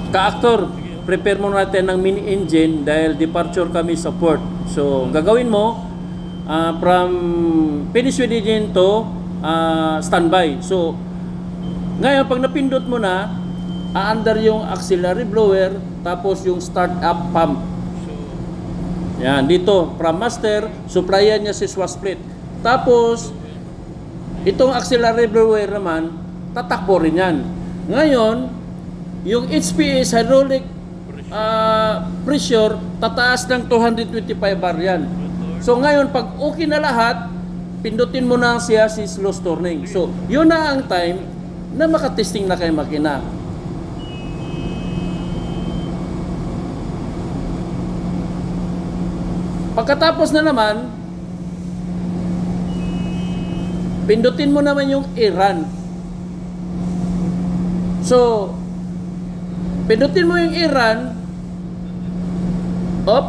Ka-actor, prepare mo natin ng mini engine dahil departure kami sa port. So, gagawin mo from finish with engine to standby. So, ngayon, pag napindot mo na, aandar yung auxiliary blower, tapos yung start-up pump. Yan, dito, from master, supplyan niya si swash plate. Tapos, itong auxiliary blower naman, tatakbo rin yan. Ngayon, yung HPS, hydraulic pressure, tataas ng 225 bar yan. So ngayon, pag okay na lahat, pindutin mo na siya si slow turning. So, yun na ang time na makatesting na kayo makina. Pagkatapos na naman, pindutin mo naman yung i-run. So, pindutin mo yung i-run,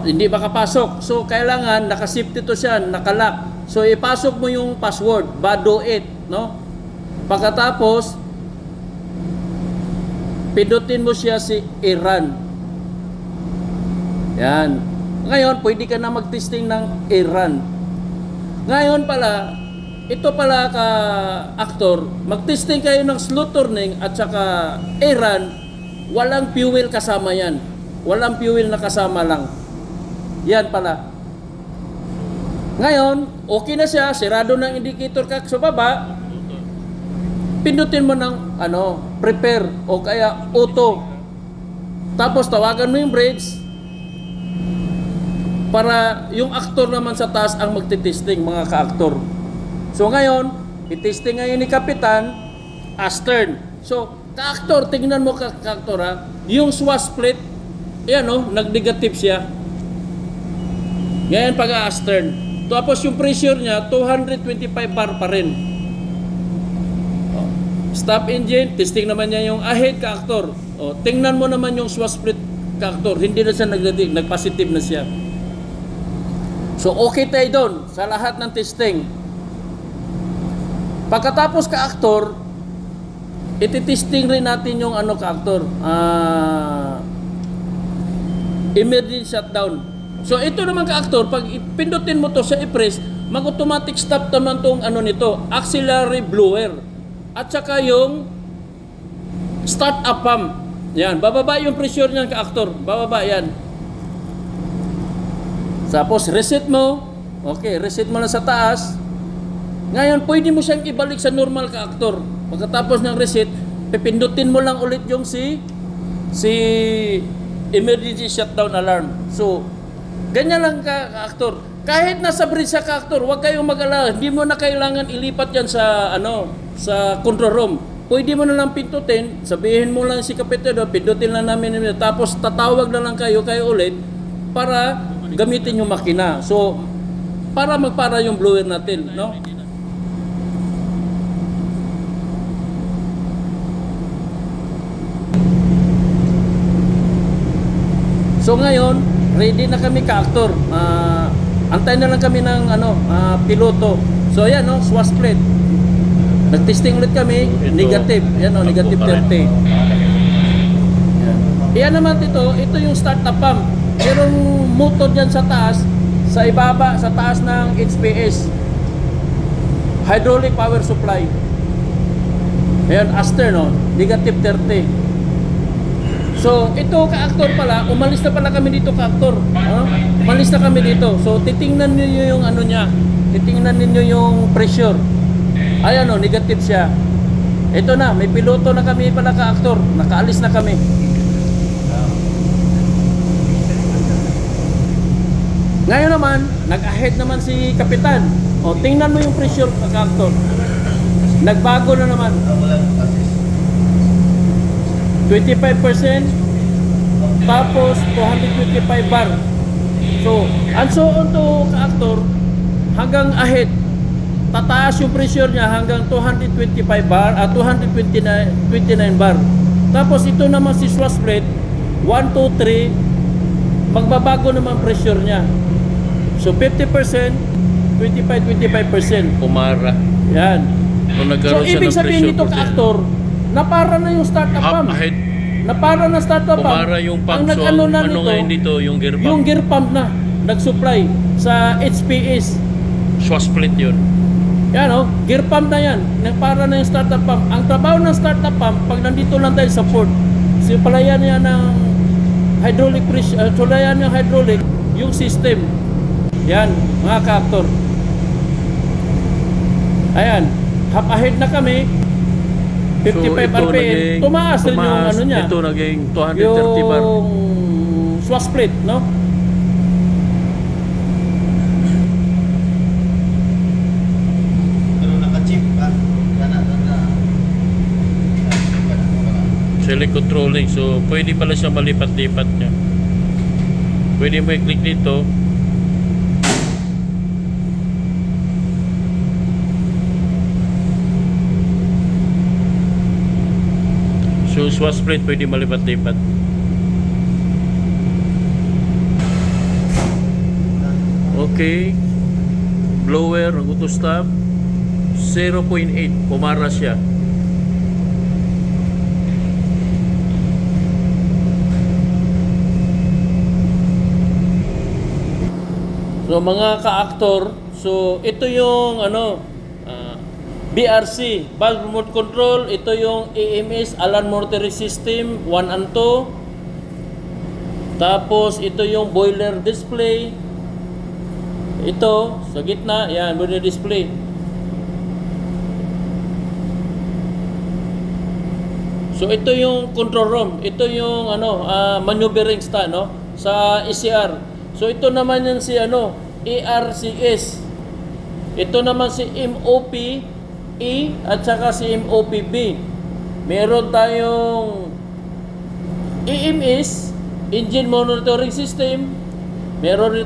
hindi makapasok. So, kailangan nakasafety to siya, nakalock. So, ipasok mo yung password, BADO8, no? Pagkatapos, pindutin mo siya si i-run. Yan. Ngayon, pwede ka na mag-testing ng i-run. Ngayon pala, ito pala ka-actor, mag-testing kayo ng slow turning at saka i-run, walang fuel kasama yan. Walang fuel na kasama lang. Yan pala. Ngayon, okay na siya, sirado ng indicator ka sa baba, pindutin mo ng prepare o kaya auto. Tapos tawagan mo yung brakes para yung actor naman sa taas ang magte-testing, mga ka-actor. So ngayon, i-testing ngayon ni Kapitan astern. So, ka-actor, tingnan mo ka-actor ha, yung swash plate, yan nag-negative siya. Ngayon pag-astern. Tapos yung pressure niya, 225 bar pa rin. Stop engine, testing naman niya yung ahead ka-actor. Tingnan mo naman yung swash plate ka-actor, hindi na siya nag-positive na siya. So okay tayo doon sa lahat ng testing. Pagkatapos ka-actor, iti-testing rin natin yung ka-actor, emergency shutdown. So ito naman ka-actor, pag pindutin mo to sa i-press, mag-automatic stop naman tong nito, auxiliary blower. At saka yung start up pump. Yan, bababa yung pressure niyan ka-actor, bababa yan. Tapos reset mo. Okay, reset mo na sa taas. Ngayon, pwede mo siyang ibalik sa normal ka-actor. Pagkatapos ng reset, pipindutin mo lang ulit yung si emergency shutdown alarm. So, ganyan lang ka-actor. Kahit nasa bridge sa ka-actor, huwag kayong mag-alala. Hindi mo na kailangan ilipat yan sa sa control room. Pwede mo na lang pindutin, sabihin mo lang si Kapitan, pindutin lang namin, tapos tatawag na lang kayo ulit para gamitin yung makina. So, para magpara yung blower natin, no? So ngayon, ready na kami ka-actor. Antay na lang kami ng piloto. So ayan, swash plate. Nag-testing ulit kami, negative. Yan negative 30. Yan naman ito yung start-up pump. Merong motor dyan sa taas, sa ibaba, sa taas ng HPS. Hydraulic power supply. Ayan, astern, negative 30. So, ito ka-actor pala, umalis na pala kami dito ka-actor. Umalis na kami dito. So, titingnan niyo yung niya. Titingnan niyo yung pressure. Ayan negative siya. Ito na, may piloto na kami pala ka-actor. Nakaalis na kami. Ngayon naman, nag-ahead naman si Kapitan. Tingnan mo yung pressure ka-actor. Nagbago na naman. 25%, tapos 225 bar. So, and so on to ka-actor, hanggang ahead, tataas yung pressure niya hanggang 225 bar, 229 bar. Tapos ito naman si swash plate, 1, 2, 3, magbabago naman pressure niya. So, 50%, 25%. Umara. Yan. So, ibig sabihin nito ka-actor, na para na yung start-up pump. Ahead. na para na startup pump. Pumara yung pump. Ang So, nag-ano na ano nito, ngayon dito? Yung gear pump? yung gear pump na nag-supply sa HPS. Swash split yun. Yan o, gear pump na yan. Para na yung startup pump. Ang trabaho ng startup pump, pag nandito lang tayo sa port, palayan niya ng hydraulic pressure, palayan ng hydraulic, yung system. Yan, mga ka-actor. Ayan, half ahead na kami. 55 RPM. Tumaas rin yung ano niya. Ito naging 230 bar. Yung swash split, no? Select controlling. So, pwede pala siya malipat-lipat niya. Pwede mo i-click dito. So, swash split pwede malipat-lipat. Okay. Blower, auto stop. 0.8. Pumara siya. So mga ka-actor, so ito yung ano BRC, valve remote control, ito yung AMS, alarm monitoring system 1 and 2. Tapos ito yung boiler display. Ito sa gitna, yan, boiler display. So ito yung control room, ito yung ano maneuvering stand, no, sa ECR. So ito naman yan si ano, ARCS. Ito naman si MOP E at saka si MOPB. Meron tayong EMS, Engine Monitoring System. Meron rin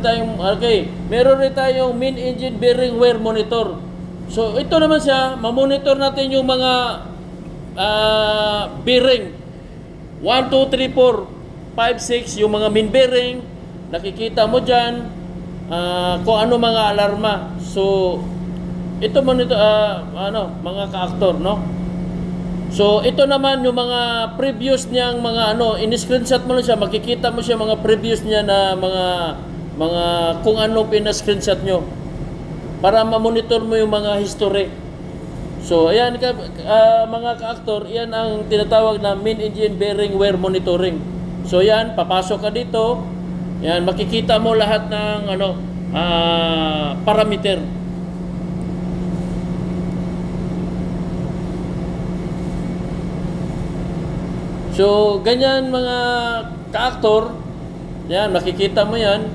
tayong Main Engine Bearing Wear Monitor. So ito naman siya, mamonitor natin yung mga bearing 1, 2, 3, 4, 5, 6, yung mga main bearing. Nakikita mo dyan kung ano mga alarma. So ito man ito mga ka-actor, no? So ito naman yung mga previous niyang mga ano, in-screenshot mo lang siya, makikita mo siya mga previous niya na mga kung ano pina-screenshot nyo para ma-monitor mo yung mga history. So ayan mga ka-actor, yan ang tinatawag na Main Engine Bearing Wear Monitoring. So yan, papasok ka dito. Yan, makikita mo lahat ng ano parameter. So ganyan mga ka-actor, yan, makikita mo yan.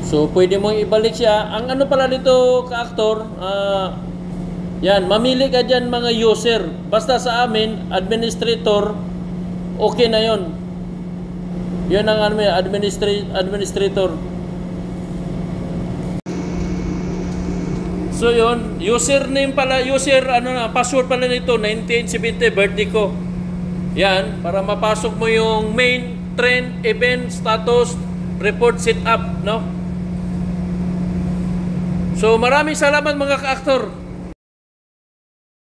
So, pwede mong ibalik siya. Ang ano pala dito, ka-actor, yan, mamili ka dyan mga user. Basta sa amin, administrator, okay na yon. Yun ang ano, administrator. So, yun, username pala, password pala nito, 1970, birthday ko. Yan, para mapasok mo yung main, trend, event, status, report, setup, no? So maraming salamat mga ka-actor.